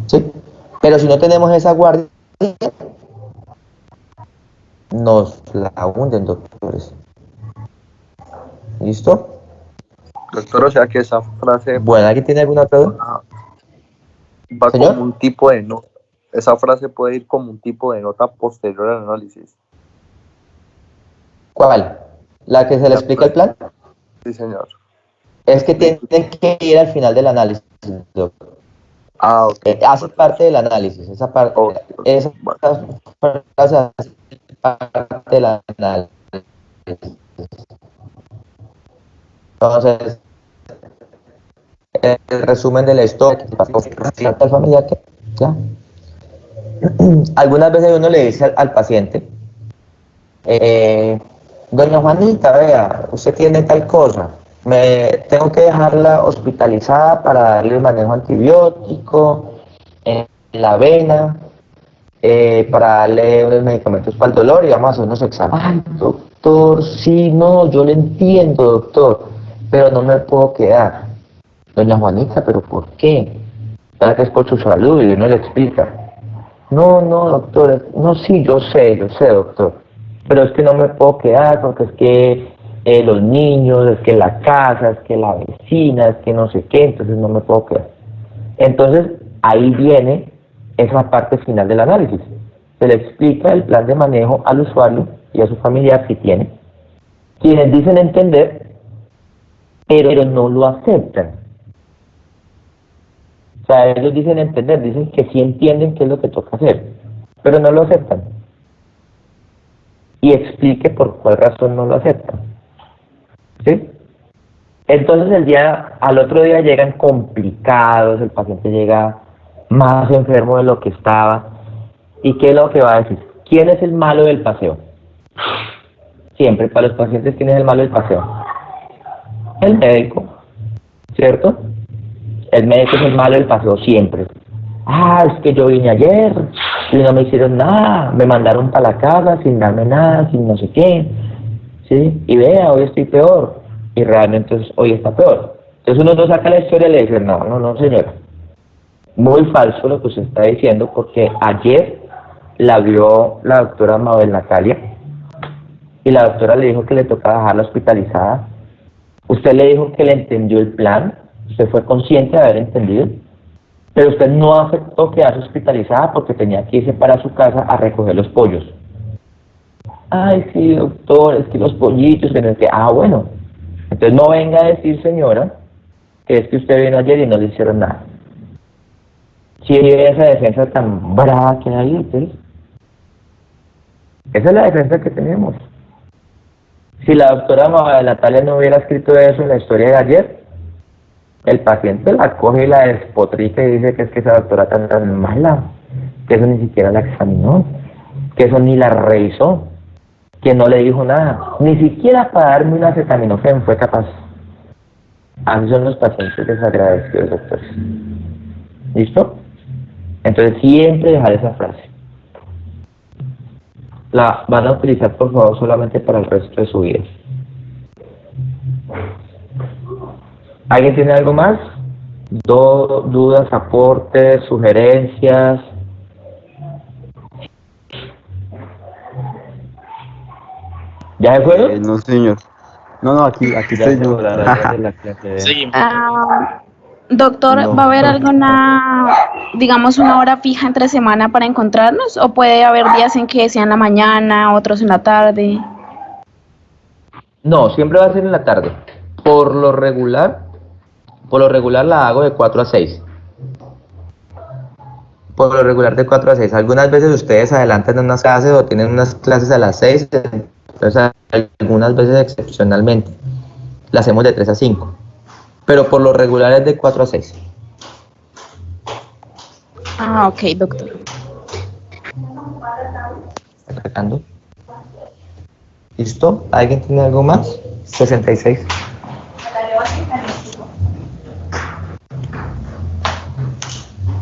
Speaker 1: ¿Sí? Pero si no tenemos esa guardia, nos la hunden, doctores. ¿Listo?
Speaker 5: Doctor, o sea que esa frase
Speaker 1: Bueno, ¿alguien tiene alguna pregunta?
Speaker 5: Va
Speaker 1: ¿Señor?
Speaker 5: como un tipo de nota. Esa frase puede ir como un tipo de nota posterior al análisis.
Speaker 1: ¿Cuál? ¿La que se le explica el plan?
Speaker 5: Sí, señor.
Speaker 1: Es que tienen que ir al final del análisis, doctor.
Speaker 5: Ok.
Speaker 1: Hace parte del análisis, esa parte, esa frase hace parte del análisis. Entonces, el resumen de la historia que pasó al familiar, que ya. Algunas veces uno le dice al paciente: doña Juanita, vea, usted tiene tal cosa, tengo que dejarla hospitalizada para darle el manejo antibiótico en la vena, para darle unos medicamentos para el dolor y vamos a hacer unos exámenes. Ay, doctor, sí, no, yo le entiendo, doctor, pero no me puedo quedar. Doña Juanita, ¿pero por qué? Para que es por su salud, y uno le explica. No, doctor, no, sí, yo sé, doctor, pero es que no me puedo quedar porque es que los niños, es que la casa, es que la vecina, es que no sé qué, entonces no me puedo quedar. Entonces, ahí viene esa parte final del análisis. Se le explica el plan de manejo al usuario y a su familiar si tiene, quienes dicen entender, pero no lo aceptan. O sea, ellos dicen entender, dicen que sí entienden qué es lo que toca hacer, pero no lo aceptan. Y explique por cuál razón no lo aceptan. ¿Sí? Entonces al otro día llegan complicados, el paciente llega más enfermo de lo que estaba. ¿Y qué es lo que va a decir? ¿Quién es el malo del paseo? Siempre para los pacientes, ¿quién es el malo del paseo? El médico, ¿cierto? El médico es el malo del paseo siempre. Ah, es que yo vine ayer y no me hicieron nada, me mandaron para la casa sin darme nada, sin no sé qué, ¿sí? Y vea, hoy estoy peor, y realmente hoy está peor. Entonces uno no saca la historia y le dice, no, señora, muy falso lo que usted está diciendo, porque ayer la vio la doctora Mabel Natalia, y la doctora le dijo que le tocaba dejarla hospitalizada. Usted le dijo que le entendió el plan, usted fue consciente de haber entendido, pero usted no aceptó quedarse hospitalizada porque tenía que irse para su casa a recoger los pollos. Ay, sí, doctor, es que los pollitos, que no es que... Ah, bueno. Entonces no venga a decir, señora, que es que usted vino ayer y no le hicieron nada. Si esa defensa tan brava que hay, entonces... Esa es la defensa que tenemos. Si la doctora Mabel Natalia no hubiera escrito eso en la historia de ayer, el paciente la coge y la despotrica y dice que es que esa doctora tan mala, que eso ni siquiera la examinó, que eso ni la revisó, que no le dijo nada, ni siquiera para darme una acetaminofén fue capaz. Así son los pacientes desagradecidos, doctores. ¿Listo? Entonces siempre dejar esa frase. La van a utilizar, por favor, solamente para el resto de su vida. ¿Alguien tiene algo más? ¿Dudas, aportes, sugerencias? ¿Ya se fueron?
Speaker 3: No, señor. No, aquí estoy yo.
Speaker 6: Seguimos.
Speaker 7: Doctor,
Speaker 3: No.
Speaker 7: ¿va a haber alguna, digamos, una hora fija entre semana para encontrarnos? ¿O puede haber días en que sea en la mañana, otros en la tarde?
Speaker 1: No, siempre va a ser en la tarde. Por lo regular la hago de 4 a 6. Por lo regular de 4 a 6. Algunas veces ustedes adelantan unas clases o tienen unas clases a las 6. Entonces, algunas veces excepcionalmente la hacemos de 3 a 5. Pero por lo regular es de 4 a 6.
Speaker 7: Ah, ok, doctor.
Speaker 1: Atacando. ¿Listo? ¿Alguien tiene algo más? 66.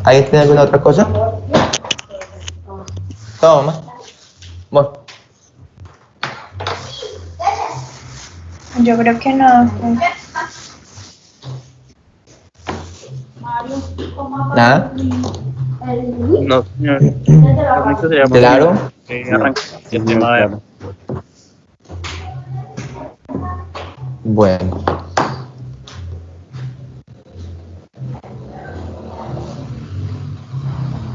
Speaker 1: ¿Alguien tiene alguna otra cosa? Toma. Bueno.
Speaker 2: Yo creo que no.
Speaker 1: ¿Nada?
Speaker 6: No, señor. Lo único sería
Speaker 1: Claro.
Speaker 6: arrancar el tema de...
Speaker 1: Bueno.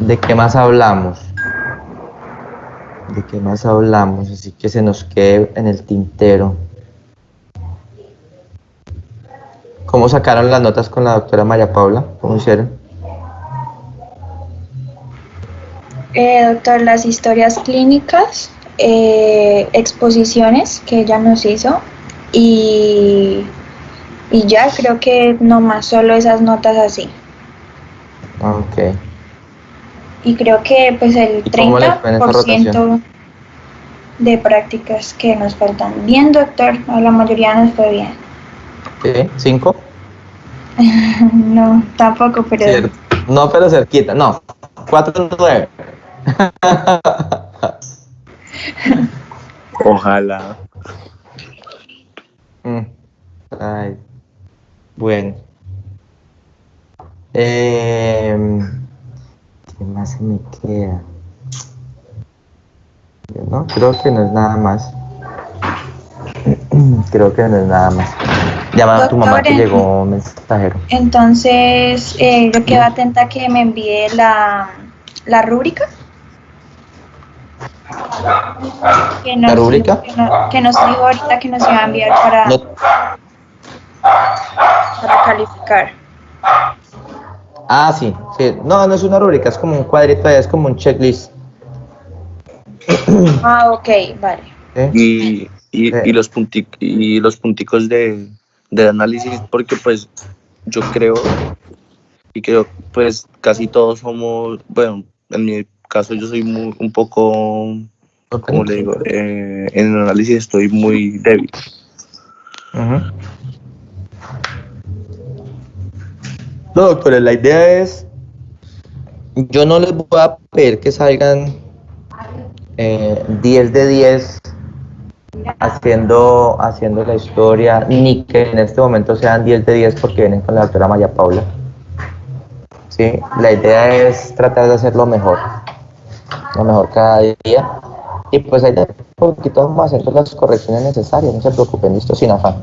Speaker 1: ¿De qué más hablamos? ¿De qué más hablamos? Así que se nos quede en el tintero. ¿Cómo sacaron las notas con la doctora María Paula? ¿Cómo hicieron?
Speaker 2: Doctor, las historias clínicas, exposiciones que ella nos hizo y ya creo que nomás solo esas notas así.
Speaker 1: Ok.
Speaker 2: Y creo que pues el
Speaker 1: ¿Y cómo les fue en esa
Speaker 2: 30% de prácticas que nos faltan. Bien, doctor, a la mayoría nos fue bien.
Speaker 1: ¿Sí? ¿5?
Speaker 2: No, tampoco, pero...
Speaker 1: Cierto. No, pero cerquita. No. 4-9.
Speaker 5: Ojalá.
Speaker 1: Ay. Bueno. ¿Qué más se me queda? Yo no creo que no es nada más. Creo que no es nada más. Llama a tu mamá que llegó un mensajero.
Speaker 2: Entonces, yo quedo atenta a que me envíe la rúbrica.
Speaker 1: ¿La rúbrica?
Speaker 2: Que nos dijo ahorita que nos iba a enviar para calificar.
Speaker 1: Ah, sí, sí. No, no es una rúbrica, es como un cuadrito, es como un checklist.
Speaker 2: Ah, ok, vale.
Speaker 1: ¿Sí?
Speaker 5: Y los punticos de análisis, porque pues yo creo pues casi todos somos, bueno, en mi caso yo soy un poco, como le digo, en el análisis estoy muy débil.
Speaker 1: No, doctores, la idea es, yo no les voy a pedir que salgan 10 de 10 haciendo la historia, ni que en este momento sean 10 de 10 porque vienen con la doctora Maya Paula. ¿Sí? La idea es tratar de hacer lo mejor cada día. Y pues ahí de poquito vamos a hacer las correcciones necesarias, no se preocupen, listo, sin afán.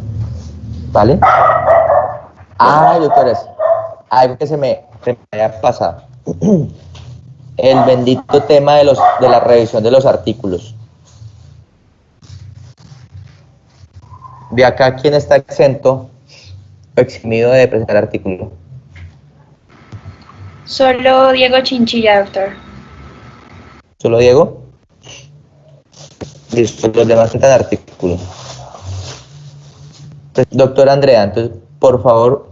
Speaker 1: ¿Vale? Ah, doctores, algo que se me había pasado. El bendito tema de la revisión de los artículos. De acá, ¿quién está exento o eximido de presentar artículo?
Speaker 2: Solo Diego Chinchilla, doctor.
Speaker 1: ¿Solo Diego? Listo, los demás presentan artículo. Doctora Andrea, entonces, por favor,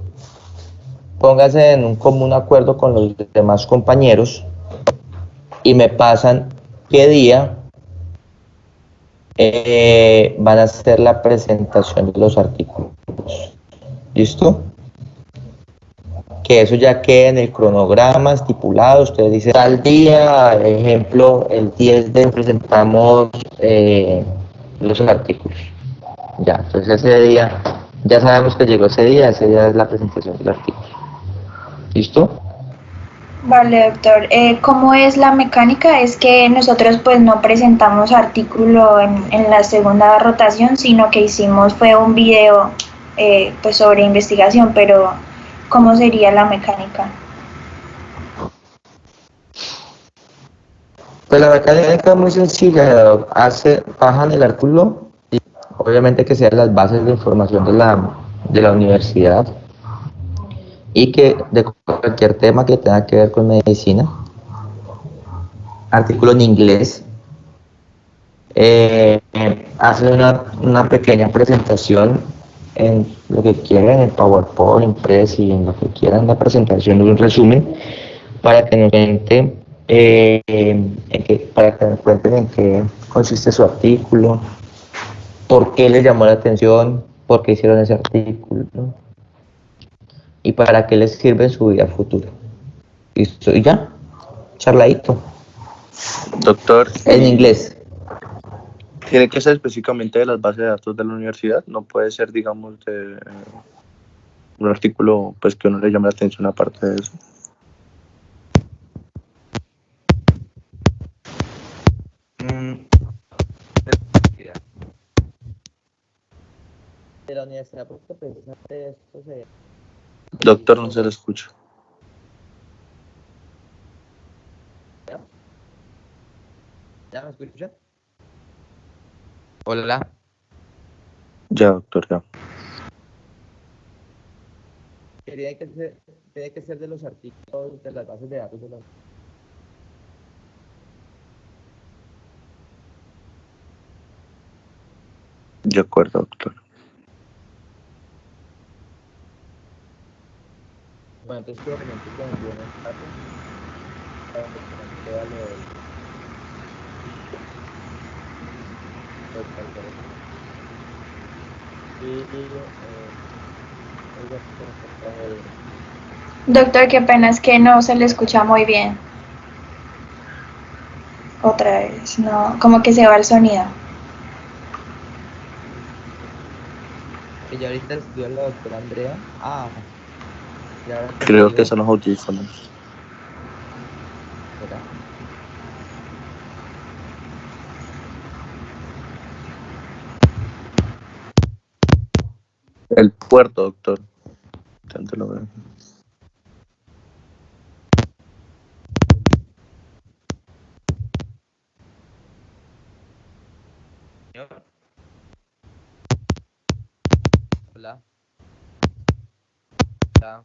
Speaker 1: póngase en un común acuerdo con los demás compañeros y me pasan qué día van a hacer la presentación de los artículos. ¿Listo? Que eso ya quede en el cronograma estipulado. Ustedes dicen tal día, ejemplo, el 10 de presentamos los artículos. Ya, entonces ese día, ya sabemos que llegó ese día es la presentación del artículo. ¿Listo?
Speaker 2: Vale, doctor. ¿Cómo es la mecánica? Es que nosotros pues no presentamos artículo en la segunda rotación, sino que fue un video pues sobre investigación, pero ¿cómo sería la mecánica?
Speaker 1: Pues la mecánica es muy sencilla, bajan el artículo, y obviamente que sean las bases de información de la universidad y que de cualquier tema que tenga que ver con medicina, artículo en inglés, hacen una pequeña presentación en lo que quieran, en PowerPoint, Impress y en lo que quieran, la presentación de un resumen para que nos cuenten en qué consiste su artículo, por qué les llamó la atención, por qué hicieron ese artículo, ¿no? Y para qué les sirve en su vida futura. Listo, y ya, charladito.
Speaker 5: Doctor.
Speaker 1: En inglés.
Speaker 5: Tiene que ser específicamente de las bases de datos de la universidad, no puede ser, digamos, de un artículo pues que uno le llame la atención aparte de eso.
Speaker 1: De la universidad, porque precisamente esto se...
Speaker 5: Doctor, no se lo escucha.
Speaker 1: ¿Ya me escucha? Hola.
Speaker 5: Ya, doctor, ya.
Speaker 1: Tiene que ser de los artículos de las bases de datos de la...
Speaker 5: De acuerdo, doctor.
Speaker 1: Bueno, entonces quiero que me expliquen el video en el caso, para que se vea lo del...
Speaker 2: Doctor, qué pena, es que no se le escucha muy bien. Otra vez, no, como que se va el sonido.
Speaker 1: Ella ahorita estudió la doctora Andrea. Ah, ya
Speaker 5: Creo que son los audífonos.
Speaker 1: Espera.
Speaker 5: El puerto, doctor. Tanto lo veo.
Speaker 1: Hola. Hola.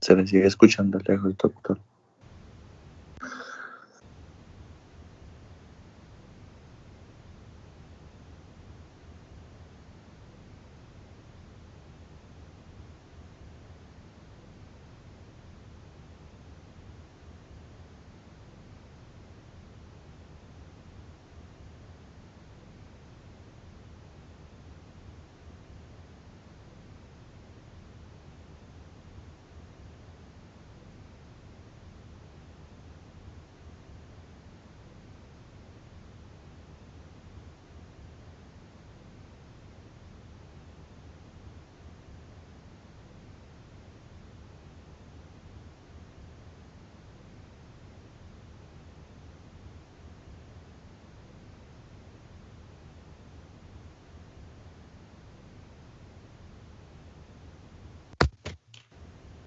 Speaker 5: Se le sigue escuchando lejos, doctor.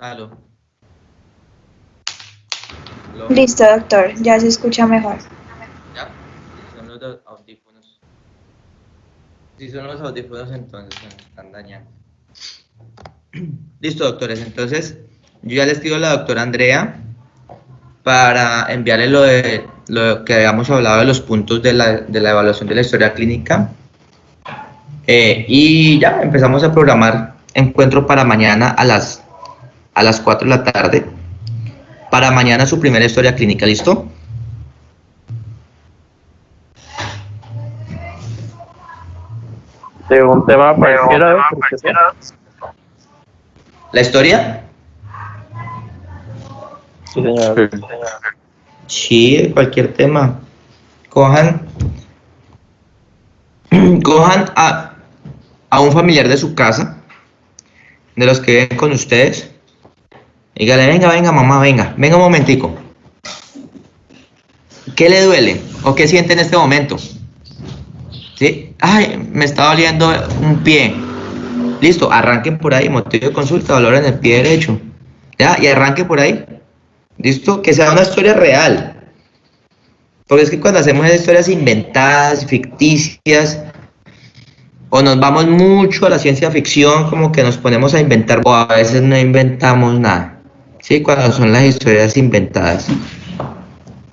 Speaker 1: Aló. Aló.
Speaker 2: Listo, doctor, ya se escucha mejor.
Speaker 1: ¿Ya? Son los audífonos. Si son los audífonos, entonces se me están dañando. Listo, doctores. Entonces, yo ya le escribo a la doctora Andrea para enviarle lo que habíamos hablado de los puntos de la evaluación de la historia clínica. Y ya empezamos a programar encuentro para mañana a las 4 de la tarde. Para mañana su primera historia clínica, ¿listo?
Speaker 6: De un tema cualquiera,
Speaker 1: ¿La historia?
Speaker 6: sí, señor.
Speaker 1: Sí, cualquier tema. Cojan a un familiar de su casa, de los que viven con ustedes. Dígale, venga, mamá, venga un momentico. ¿Qué le duele o qué siente en este momento? ¿Sí? Ay, me está doliendo un pie. Listo, arranquen por ahí, motivo de consulta, dolor en el pie derecho. ¿Ya? Y arranquen por ahí. ¿Listo? Que sea una historia real. Porque es que cuando hacemos esas historias inventadas, ficticias, o nos vamos mucho a la ciencia ficción, como que nos ponemos a inventar, o a veces no inventamos nada. ¿Sí? Cuando son las historias inventadas.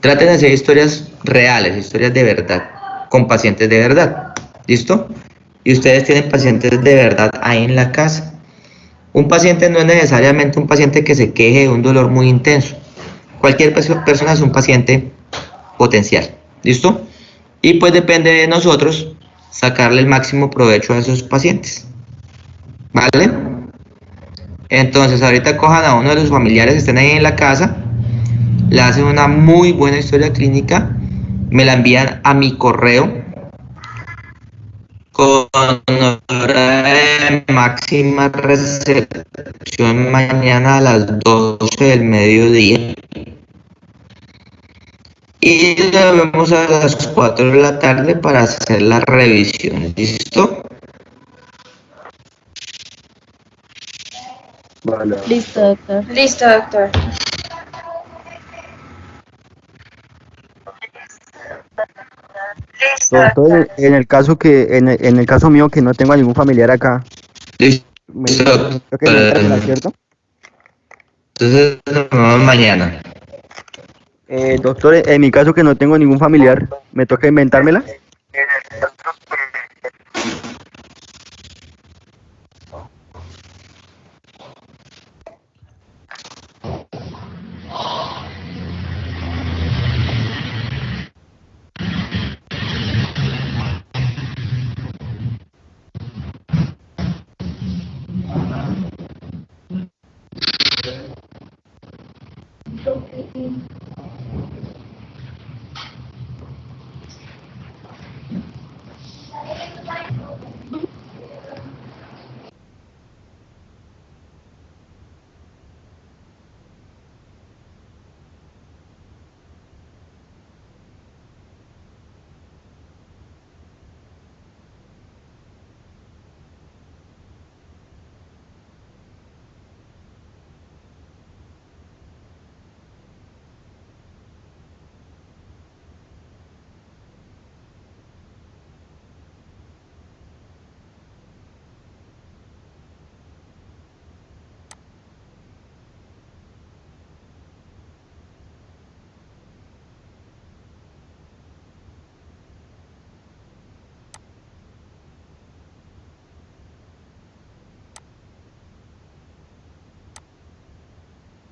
Speaker 1: Traten de hacer historias reales, historias de verdad, con pacientes de verdad. ¿Listo? Y ustedes tienen pacientes de verdad ahí en la casa. Un paciente no es necesariamente un paciente que se queje de un dolor muy intenso. Cualquier persona es un paciente potencial. ¿Listo? Y pues depende de nosotros sacarle el máximo provecho a esos pacientes. ¿Vale? Entonces ahorita cojan a uno de los familiares que estén ahí en la casa, le hacen una muy buena historia clínica, me la envían a mi correo con hora de máxima recepción mañana a las 12 del mediodía. Y nos vemos a las 4 de la tarde para hacer la revisión. ¿Listo?
Speaker 5: Vale.
Speaker 7: Listo, doctor.
Speaker 2: Listo, doctor.
Speaker 3: Doctor, en el caso en el caso mío que no tengo a ningún familiar acá,
Speaker 1: Listo.
Speaker 3: tengo que inventármela, ¿cierto?
Speaker 1: Entonces nos vemos mañana.
Speaker 3: Doctor, en mi caso que no tengo ningún familiar, ¿me toca inventármela?